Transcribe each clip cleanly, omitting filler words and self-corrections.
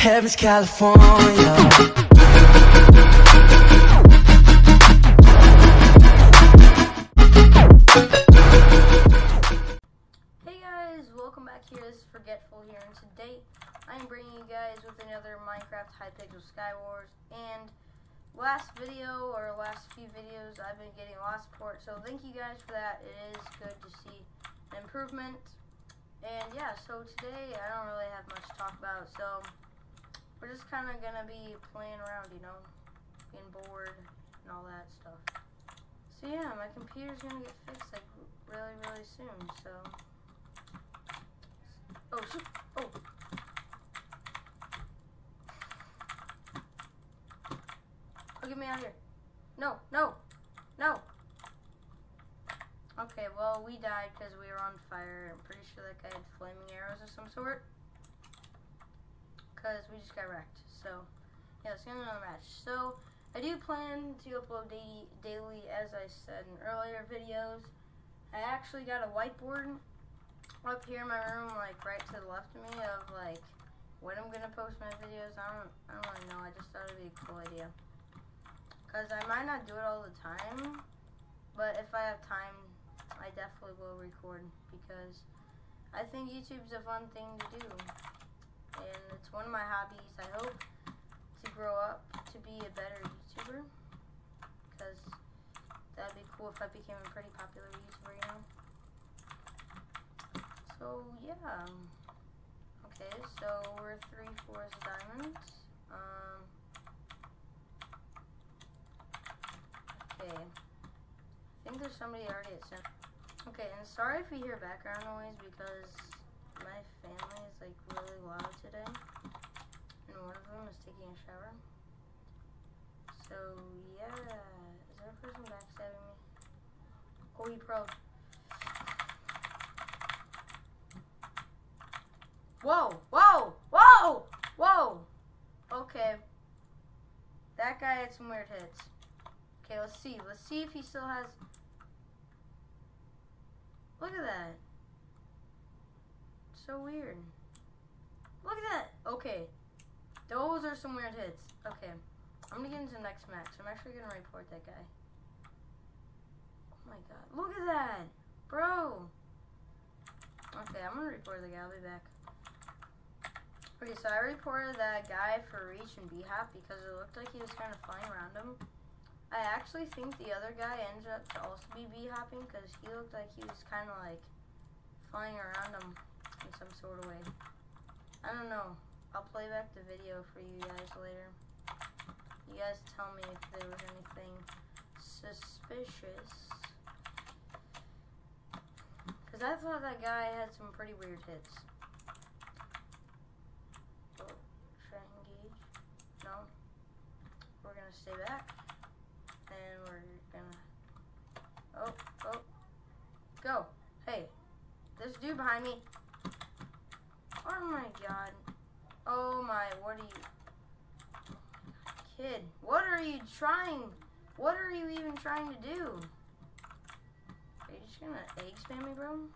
heaven's California. Hey guys, welcome back here. This is Forgetful here, and today I am bringing you guys with another Minecraft Hypixel Skywars. And last video, or last few videos, I've been getting a lot of support, so thank you guys for that. It is good to see an improvement. And yeah, so today I don't really have much to talk about, so we're just kind of gonna be playing around, you know, being bored and all that stuff. So yeah, my computer's gonna get fixed like really soon, so. Oh shoot! Oh! Oh, get me out of here! No! No! No! Okay, well, we died because we were on fire. I'm pretty sure that guy had flaming arrows of some sort. Because we just got wrecked. So, yeah, let's get another match. So, I do plan to upload daily, as I said in earlier videos. I actually got a whiteboard up here in my room, like right to the left of me, of like when I'm gonna post my videos. I don't really know. I just thought it'd be a cool idea. Cause I might not do it all the time, but if I have time, I definitely will record, because I think YouTube's a fun thing to do, and it's one of my hobbies. I hope to grow up to be a better YouTuber, cause that'd be cool if I became a pretty popular YouTuber, you know. So yeah, okay, so we're 3/4 diamonds. Okay, I think there's somebody already at center. Okay, and sorry if you hear background noise, because my family is like really loud today, and one of them is taking a shower. So yeah, is there a person backstabbing me? Oh, he probed. Whoa, whoa, whoa, whoa. Okay. That guy had some weird hits. Okay, let's see. Let's see if he still has... Look at that. So weird. Look at that. Okay. Those are some weird hits. Okay. I'm going to get into the next match. I'm actually going to report that guy. Oh my god. Look at that. Bro. Okay, I'm going to report the guy. I'll be back. Okay, so I reported that guy for reach and B-hop because it looked like he was kind of flying around him. I actually think the other guy ended up to also be B-hopping because he looked like he was kind of like flying around him in some sort of way. I don't know. I'll play back the video for you guys later. You guys tell me if there was anything suspicious. Because I thought that guy had some pretty weird hits. No, we're gonna stay back, and we're gonna, oh, go, hey, this dude behind me, oh my god, oh my, what are you, kid, what are you even trying to do? Are you just gonna egg spam me, bro?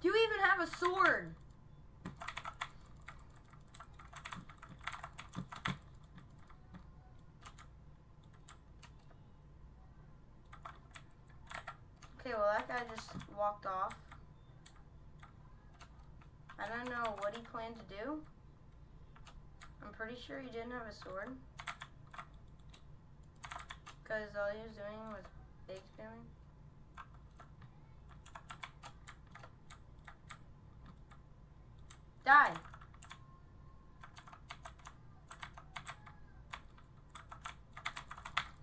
Do you even have a sword? Okay, well that guy just walked off. I don't know what he planned to do. I'm pretty sure he didn't have a sword, because all he was doing was egg spamming. Die!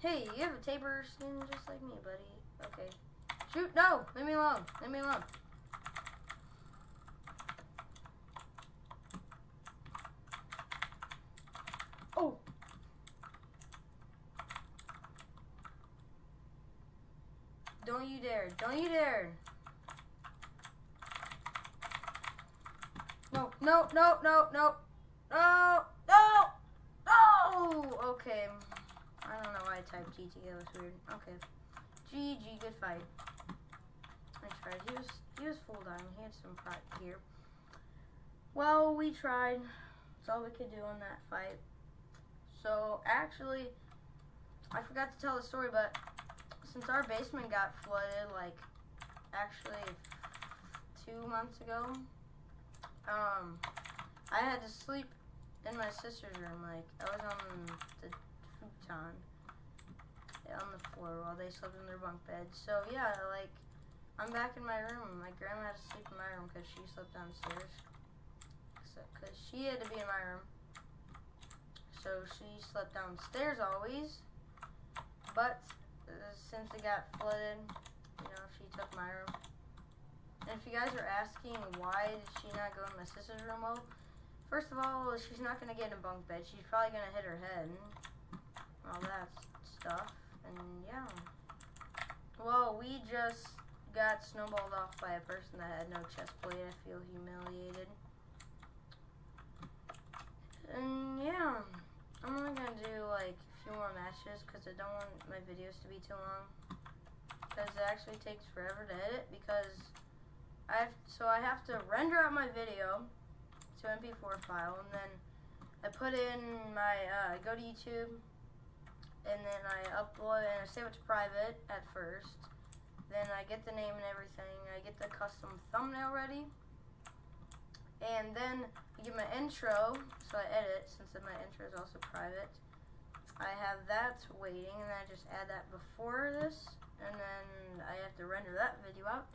Hey, you have a taper skin just like me, buddy. Okay. Shoot, no! Leave me alone. Leave me alone. Oh! Don't you dare. Don't you dare. No, no, no, no, no. No! No! No! Okay. I don't know why I typed GG. That was weird. Okay. GG, good fight. Nice try. He was full diamond. He had some pride here. Well, we tried. That's all we could do in that fight. So actually, I forgot to tell the story, but since our basement got flooded, like actually 2 months ago, I had to sleep in my sister's room. Like I was on the futon on the floor while they slept in their bunk bed. So yeah, like I'm back in my room. My grandma had to sleep in my room because she slept downstairs. Because she had to be in my room. So she slept downstairs always. But since it got flooded, you know, she took my room. And if you guys are asking why did she not go in my sister's room, well, first of all, she's not going to get in a bunk bed. She's probably going to hit her head and all that stuff. And yeah. Well, we just got snowballed off by a person that had no chest plate. I feel humiliated. And yeah, I'm only gonna do like a few more matches because I don't want my videos to be too long. Because it actually takes forever to edit because I have to render out my video to MP4 file, and then I put in my go to YouTube, and then I upload and I save it to private at first. Then I get the name and everything. I get the custom thumbnail ready. And then I get my intro, so I edit, since my intro is also private. I have that waiting, and then I just add that before this, and then I have to render that video out.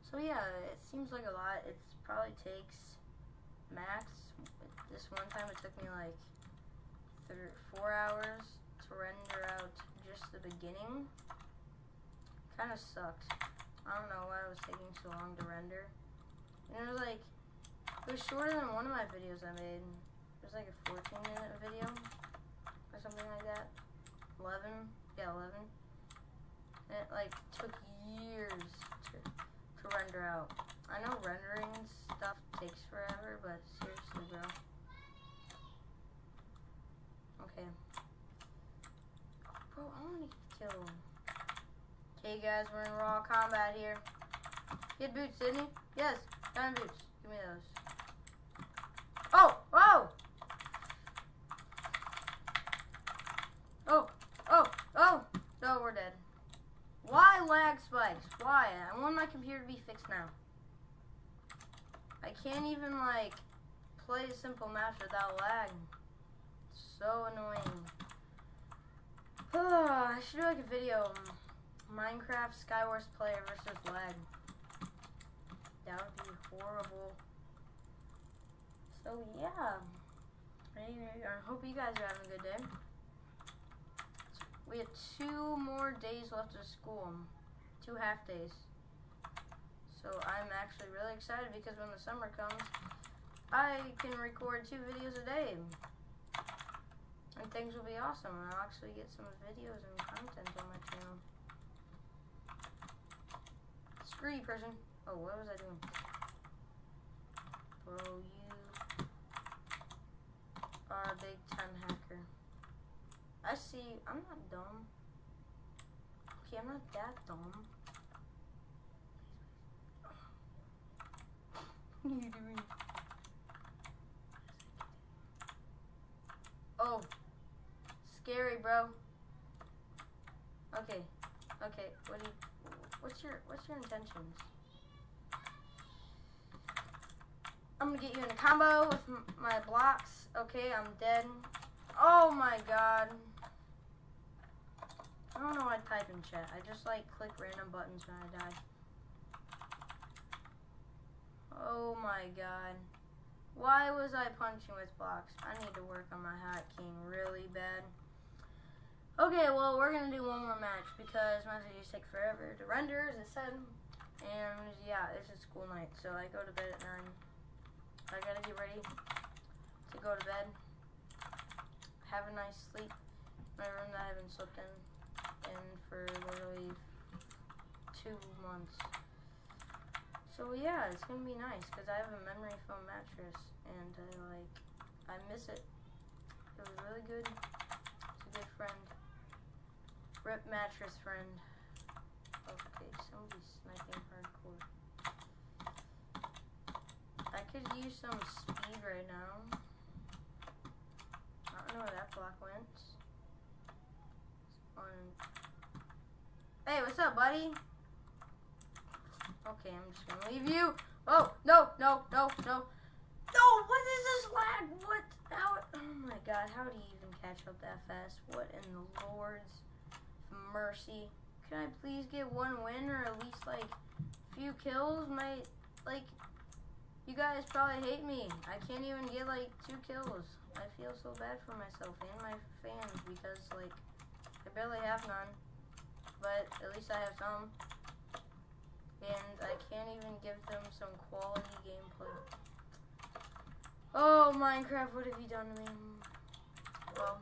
So yeah, it seems like a lot. It probably takes max. This one time it took me like 4 hours to render out just the beginning. Kind of sucked. I don't know why it was taking so long to render. And it was like, it was shorter than one of my videos I made. It was like a 14-minute video or something like that. 11? Yeah, 11. And it like took years to render out. I know rendering stuff takes forever, but seriously, bro. Okay. Bro, I want to kill. Okay, guys, we're in raw combat here. Get boots, didn't he? Yes, diamond boots. Give me those. Oh! Oh! Oh! Oh! Oh! No, we're dead. Why lag spikes? Why? I want my computer to be fixed now. I can't even, like, play a simple match without lag. It's so annoying. I should do, like, a video. Minecraft Skywars player versus lag. That would be horrible. So yeah, I hope you guys are having a good day. We have 2 more days left of school, 2 half days. So I'm actually really excited because when the summer comes, I can record 2 videos a day. And things will be awesome. And I'll actually get some videos and content on my channel. Screw you, person. Oh, what was I doing? Bro, you are a big time hacker. I see. I'm not dumb. Okay, I'm not that dumb. What are you doing? Oh. Scary, bro. Okay. Okay, what's your intentions? I'm gonna get you in a combo with my blocks. Okay, I'm dead. Oh my god. I don't know what I type in chat. I just like click random buttons when I die. Oh my god. Why was I punching with blocks? I need to work on my hacking really bad. Okay, well, we're gonna do one more match because my videos take forever to render, as I said. And yeah, it's a school night, so I go to bed at 9. I gotta get ready to go to bed. Have a nice sleep. My room that I haven't slept in for literally 2 months. So yeah, it's gonna be nice because I have a memory foam mattress and I miss it. It was really good. It's a good friend. Rip mattress friend. Okay, somebody's sniping hardcore. I could use some speed right now. Hey, what's up, buddy? Okay, I'm just gonna leave you. Oh, no, no, no, no. No, what is this lag? What? How? Oh my god, how do you even catch up that fast? What in the Lord's mercy? Can I please get one win or at least, like, a few kills? You guys probably hate me. I can't even get, like, 2 kills. I feel so bad for myself and my fans because, like, I barely have none. But at least I have some. And I can't even give them some quality gameplay. Oh, Minecraft, what have you done to me? Well,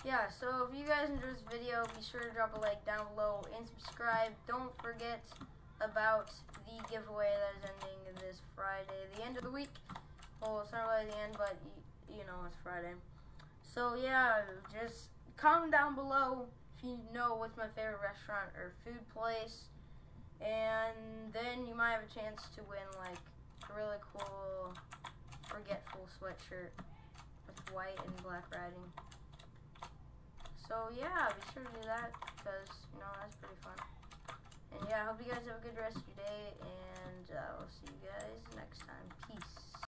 yeah, so if you guys enjoyed this video, be sure to drop a like down below and subscribe. Don't forget about the giveaway that is ending this Friday, the end of the week. Well, it's not really the end, but you know it's Friday. So yeah, just comment down below if you know what's my favorite restaurant or food place, and then you might have a chance to win like a really cool Forgetful sweatshirt with white and black writing. So yeah, be sure to do that because you know that's pretty fun. And yeah, I hope you guys have a good rest of your day, and I'll see you guys